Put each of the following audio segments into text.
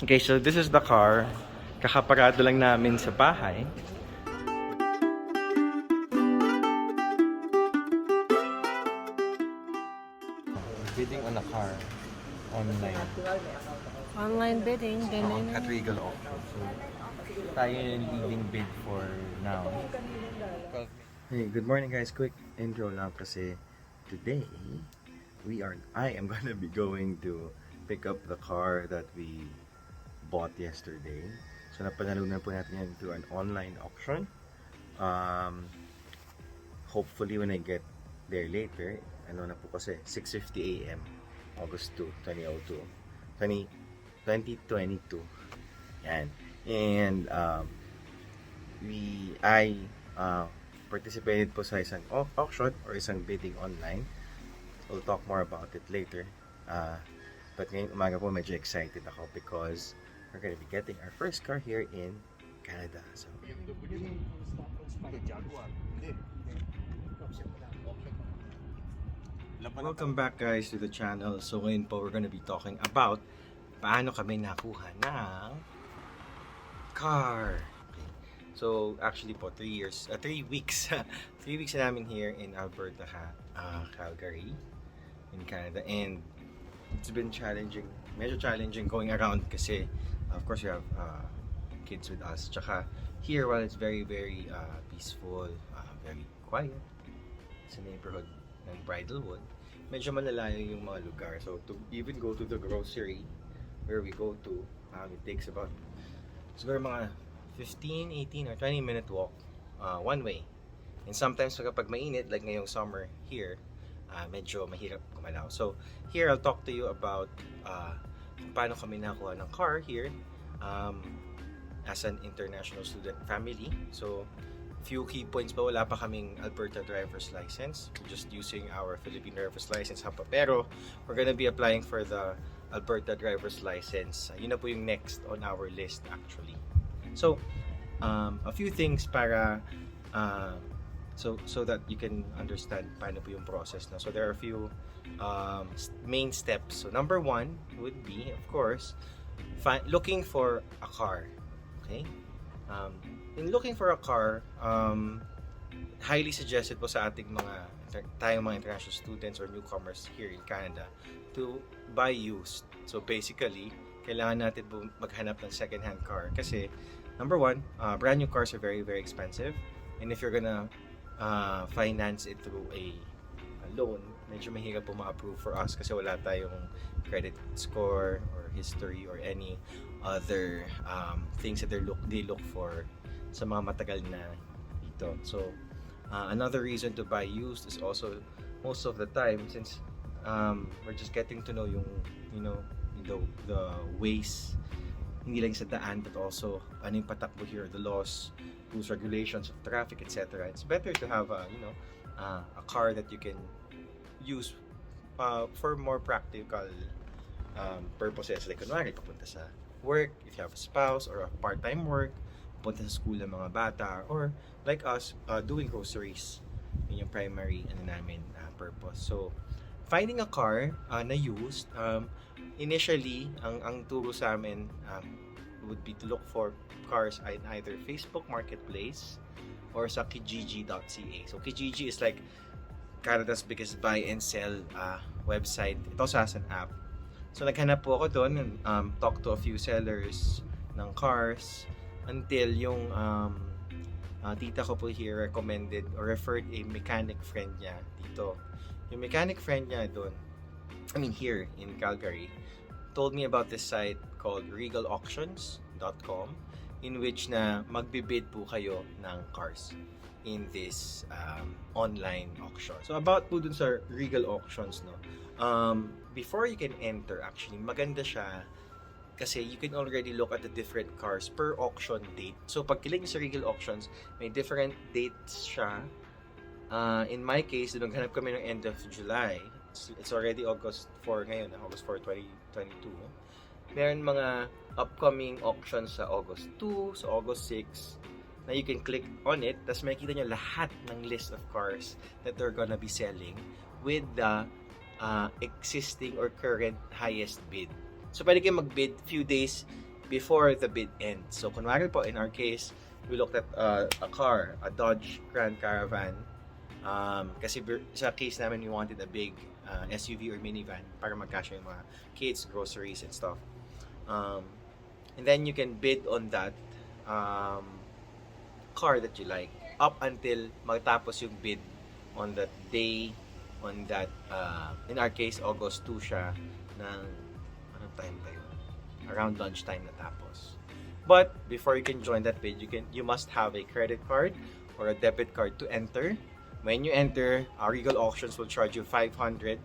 Okay, so this is the car. Kakaparado lang namin sa bahay. Bidding on a car online. Online bidding, ganun. At Regal Auction. So, tayo yung leading bid for now. Hey, good morning guys. Quick intro lang kasi today I am gonna be going to pick up the car that we bought yesterday. So napanalunan po natin yan through an online auction. Hopefully when I get there later, ano na po kasi 6:50 AM, August 2, 2022. Yan. And I participated po sa isang auction or isang bidding online. We'll talk more about it later. But ngayong umaga po medyo excited ako because we're gonna be getting our first car here in Canada. So, welcome back guys to the channel. So ngayon po we're gonna be talking about paano kami nakuha ng car. Okay. So actually po 3 weeks 3 weeks na namin here in Alberta, Calgary in Canada, and it's been medyo challenging going around kasi of course we have kids with us. Tsaka here, while it's very peaceful, very quiet, sa neighborhood ng Bridalwood, medyo malalayo yung mga lugar. So to even go to the grocery where we go to, it takes about siguro mga 15, 18 or 20 minute walk one way. And sometimes kapag mainit, like ngayong summer here, medyo mahirap gumalaw. So here I'll talk to you about kung paano kami nakuha ng car here as an international student family. So few key points pa, wala pa kaming Alberta driver's license. We're just using our Philippine driver's license hapa. Pero we're gonna be applying for the Alberta driver's license. Yun na po yung next on our list actually. So a few things para so that you can understand paano po yung process na. So there are a few main steps. So number one would be, of course, looking for a car. Okay? In looking for a car, highly suggested po sa ating tayong mga international students or newcomers here in Canada to buy used. So basically, kailangan natin po maghanap ng second-hand car kasi number one, brand new cars are very expensive, and if you're gonna finance it through a loan, medyo mahirap po ma-approve for us kasi wala tayong credit score or history or any other things that they look for sa mga matagal na dito. So another reason to buy used is also most of the time, since we're just getting to know the ways, hindi lang sa daan but also ano yung patakbo here, the laws, rules, regulations of traffic, etc. It's better to have a car that you can use for more practical purposes, like kunwari papunta sa work, if you have a spouse, or a part-time work, punta sa school ng mga bata, or like us, doing groceries. Yun yung primary purpose. So finding a car na used, initially ang turo sa amin would be to look for cars in either Facebook Marketplace or sa Kijiji.ca. So Kijiji is like Canada's biggest buy and sell website. Ito sa an app. So naghanap po ako doon, talk to a few sellers ng cars until yung tita ko po here recommended or referred a mechanic friend niya dito. Yung mechanic friend niya doon, here in Calgary, told me about this site called regalauctions.com, in which na magbibid po kayo ng cars in this online auction. So about po dun sa Regal Auctions, before you can enter, actually maganda siya kasi you can already look at the different cars per auction date. So pag kilig sa Regal Auctions, may different dates siya. In my case, naghanap kami ng end of July. It's already August 4 ngayon, August 4, 2022. Meron mga upcoming auctions sa August 2, sa August 6, na you can click on it, tapos makikita nyo lahat ng list of cars that they're gonna be selling with the existing or current highest bid. So pwede kayo mag-bid few days before the bid ends. So kunwari po, in our case, we looked at a car, a Dodge Grand Caravan. Kasi sa case namin, we wanted a big SUV or minivan para magkasya yung mga kids, groceries, and stuff. And then you can bid on that car that you like up until magtapos yung bid on that day, on that, in our case, August 2 siya ng, anong time tayo? Around lunchtime natapos. But before you can join that bid, you must have a credit card or a debit card to enter. When you enter, Regal Auctions will charge you $500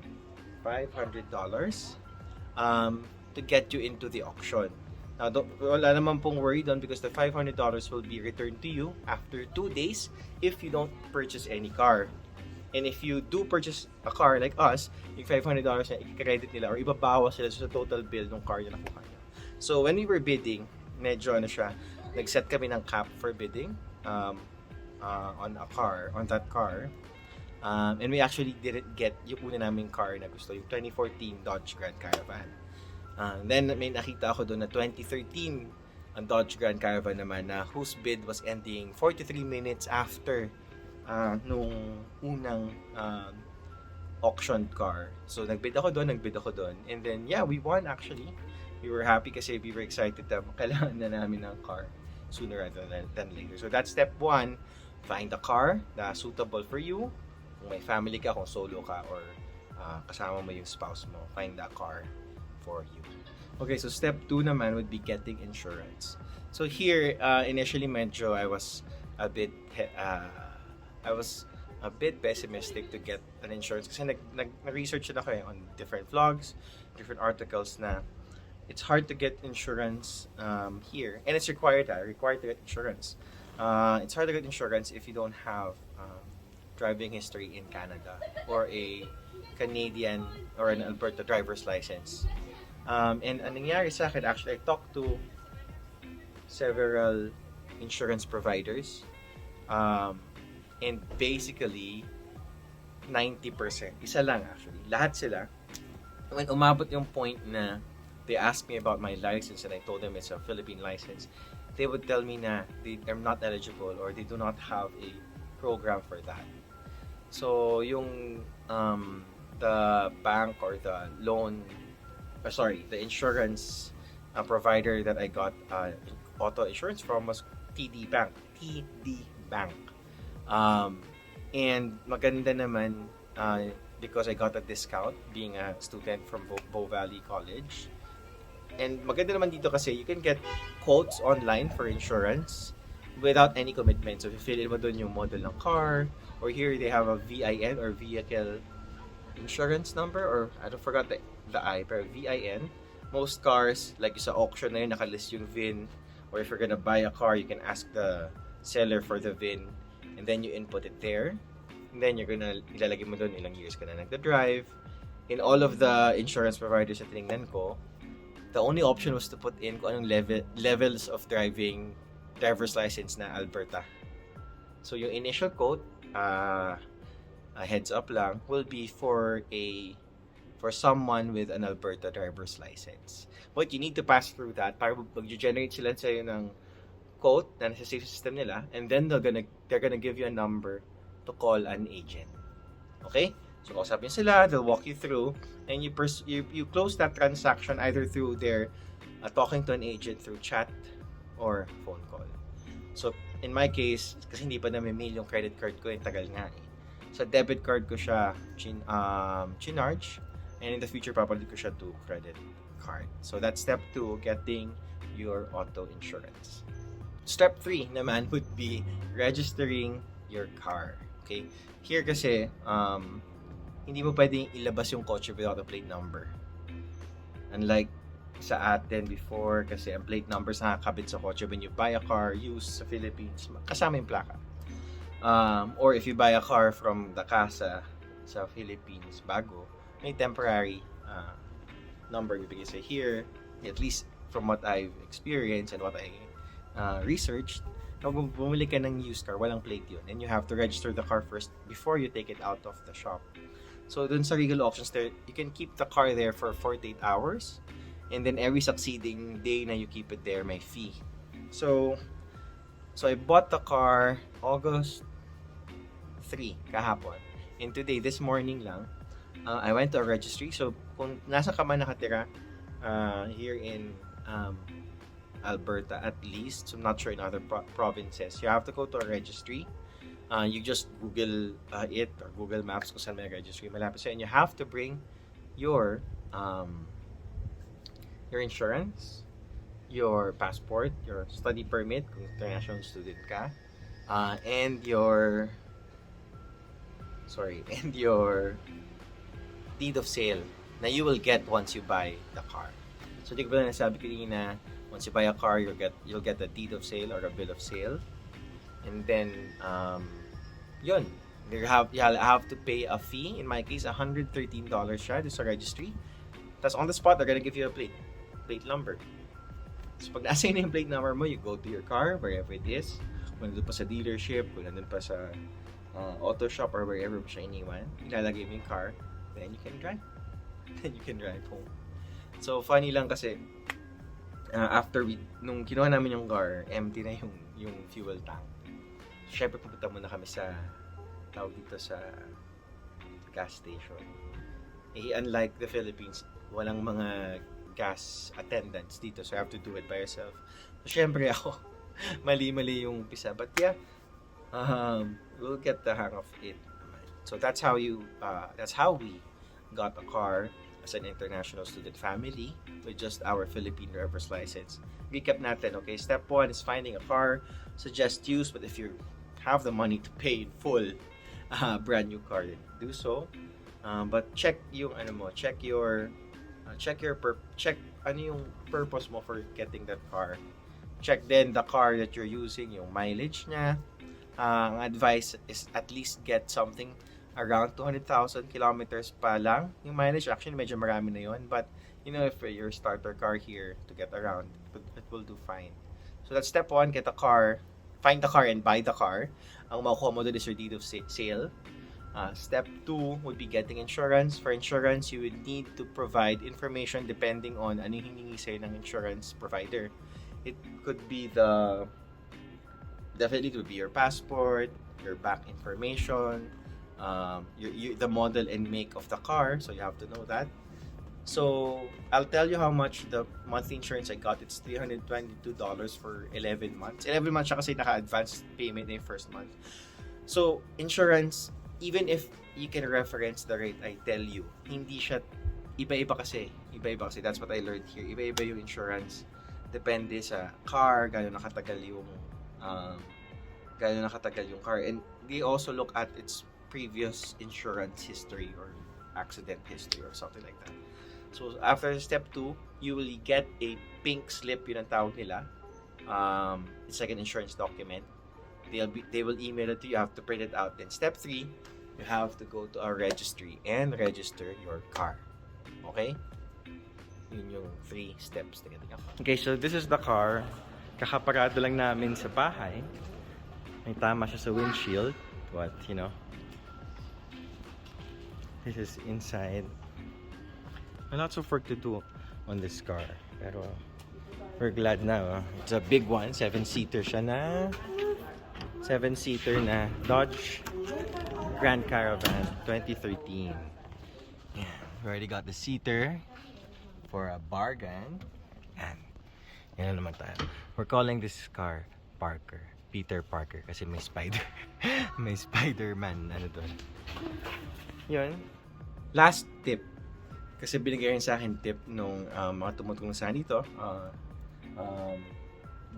to get you into the auction. Now, wala naman pong worry doon because the $500 will be returned to you after 2 days if you don't purchase any car. And if you do purchase a car like us, yung $500 na i-credit nila or ibabawas sila sa total bill ng car na nakuha nyo. So, when we were bidding, medyo nag-set kami ng cap for bidding on that car. And we actually didn't get yung una naming car na gusto, yung 2014 Dodge Grand Caravan. Then may nakita ako doon na 2013 ang Dodge Grand Caravan naman na whose bid was ending 43 minutes after nung unang auction car. So nagbid ako doon. And then yeah, we won actually. We were happy kasi we were excited na kailangan na namin ng car sooner rather than later. So that's step 1. Find a car na suitable for you. Kung may family ka, kung solo ka, or kasama mo yung spouse mo, find that car for you. Okay, so step 2 naman would be getting insurance. So here, initially medyo I was a bit pessimistic to get an insurance kasi nag-research na ako on different vlogs, different articles na it's hard to get insurance here, and it's required to get insurance. It's hard to get insurance if you don't have driving history in Canada or a Canadian or an Alberta driver's license. And ang nangyari sa akin, actually, I talked to several insurance providers, and basically 90%, isa lang actually, lahat sila, when umabot yung point na they asked me about my license and I told them it's a Philippine license, they would tell me na they are not eligible or they do not have a program for that. So yung the bank or the the insurance provider that I got auto insurance from was TD Bank. And maganda naman because I got a discount being a student from Bow Valley College. And maganda naman dito kasi you can get quotes online for insurance without any commitment. So, if you fill in mo dun yung model ng car, or here they have a VIN or vehicle insurance number, or I don't forgot the I, pero VIN. Most cars, like sa auction na yun, nakalist yung VIN. Or if you're gonna buy a car, you can ask the seller for the VIN, and then you input it there. And then ilalagay mo dun ilang years ka na nagda-drive. In all of the insurance providers na tinignan ko, the only option was to put in kung anong levels of driver's license na Alberta. So yung initial quote, a heads up lang, will be for someone with an Alberta driver's license. But you need to pass through that para mag-generate sila sa'yo ng quote na nasa safe system nila, and then they're gonna give you a number to call an agent. Okay? So, kausapin sila, they'll walk you through, and you close that transaction either through their talking to an agent through chat or phone call. So, in my case, kasi hindi pa nami-mail yung credit card ko, yung tagal nga eh. Sa debit card ko siya chinarge, and in the future, papalit ko siya to credit card. So, that's step 2, getting your auto insurance. Step 3 naman would be registering your car. Okay? Here kasi, hindi mo pwedeng ilabas yung kotse without a plate number. Unlike sa atin before, kasi ang plate numbers nakakabit sa kotse when you buy a car used sa Philippines, kasama yung plaka. Or if you buy a car from the casa sa Philippines, bago, may temporary number bibigay sa here. At least from what I've experienced and what I researched, kung bumili ka ng used car, walang plate yun. And you have to register the car first before you take it out of the shop. So, dun sa Regal Auctions, there, you can keep the car there for 48 hours. And then every succeeding day na you keep it there, may fee. So I bought the car August 3 kahapon. And today, this morning lang, I went to a registry. So kung nasa ka man nakatira here in Alberta at least, so I'm not sure in other provinces, you have to go to a registry. You just Google it or Google Maps kung saan may registry malapit sa'yo. And you have to bring your insurance, your passport, your study permit kung international student ka, and your deed of sale na you will get once you buy the car. So di ko ba nasabi kanina, once you buy a car, you'll get a deed of sale or a bill of sale. And then yun, you'll have to pay a fee. In my case, $113 siya sa registry. Tapos on the spot, they're gonna give you a plate number. So pag nasa na yung plate number mo, you go to your car, wherever it is. Kung nandun pa sa dealership, kung nandun pa sa auto shop or wherever mo siya iniwan, ilalagay mo yung car, then you can drive. Then you can drive home. So funny lang kasi, after nung kinuha namin yung car, empty na yung fuel tank. Siyempre pupunta muna kami sa tawag dito sa gas station. Unlike the Philippines, walang mga gas attendants dito, so you have to do it by yourself. So syempre ako, mali-mali yung umpisa. But yeah, we'll get the hang of it. So that's how we got a car as an international student family with just our Philippine driver's license. Recap natin, okay? Step 1 is finding a car. Suggest use, but if you have the money to pay in full, brand new car, then do so. But check yung check ano yung purpose mo for getting that car. Check then the car that you're using, yung mileage niya. Ang advice is at least get something around 200,000 kilometers pa lang yung mileage. Actually, medyo marami na yun. But, you know, if your starter car here to get around, it will do fine. So that's step 1, get a car. Find the car and buy the car. Ang makukuha mo doon is your deed of sale. Step 2 would be getting insurance. For insurance, you would need to provide information depending on ano yung hiningi sa'yo ng insurance provider. It could be definitely could be your passport, your bank information, the model and make of the car, so you have to know that. So I'll tell you how much the monthly insurance I got. It's $322 for 11 months. 11 months siya kasi naka-advance payment na yung first month. So insurance, even if you can reference the rate I tell you, hindi siya iba-iba kasi. That's what I learned here. Iba-iba yung insurance. Depende sa car, gano'n nakatagal yung car, and they also look at its previous insurance history or accident history or something like that. So after step 2, you will get a pink slip, yun ang tawag nila. It's like an insurance document. They will email it to you. You have to print it out. Then step 3, you have to go to a registry and register your car. Okay? Yun yung 3 steps na ganyan. Okay, so this is the car. Kakaparado lang namin sa bahay. May tama siya sa windshield. But, you know, this is inside. Lots of work to do on this car. Pero, we're glad na. It's a big one. 7-seater siya na. 7-seater na Dodge Grand Caravan 2013. Yeah, we already got the seater for a bargain. And, yan naman tayo. We're calling this car Parker. Peter Parker kasi may spider. May Spider-Man. Ano doon? Yun. Last tip. Kasi binigay rin sa akin tip nung mga tumutulong sa dito.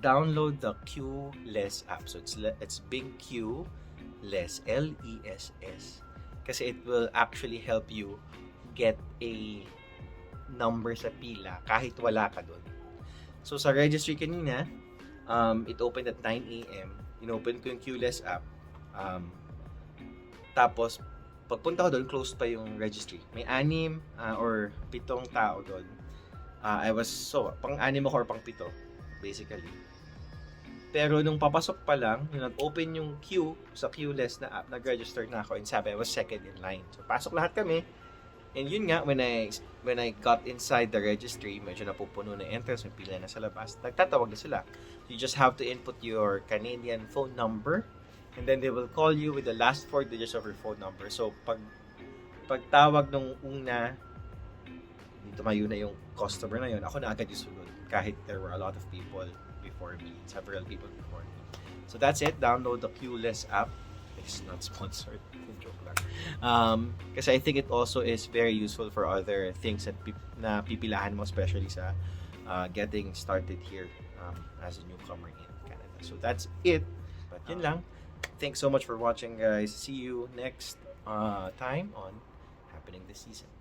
Download the Q-less app. So it's Big Q Less. L-E-S-S. Kasi it will actually help you get a number sa pila kahit wala ka doon. So sa registry kanina, it opened at 9 a.m. Inopen ko yung Q-less app. Tapos pagpunta ko doon, closed pa yung registry. May 6 or 7 tao doon. Pang-6 ako or pang-7 basically. Pero nung papasok pa lang, nag-open yung queue sa Q-less na app, nag-register na ako and sabi I was second in line. So pasok lahat kami. And yun nga, when I got inside the registry, medyo napupuno na entrance, may pila na sa labas. Nagtatawag na sila. You just have to input your Canadian phone number, and then they will call you with the last 4 digits of your phone number. So, pagtawag nung una, hindi tumayo na yung customer na yun, ako na agad yung sunod. Kahit there were a lot of people before me, several people before me. So that's it. Download the Clueless app. It's not sponsored. Joke lang. Kasi I think it also is very useful for other things that na pipilahan mo, especially sa getting started here as a newcomer in Canada. So that's it. But yun lang. Thanks so much for watching, guys. See you next time on Happening This Season.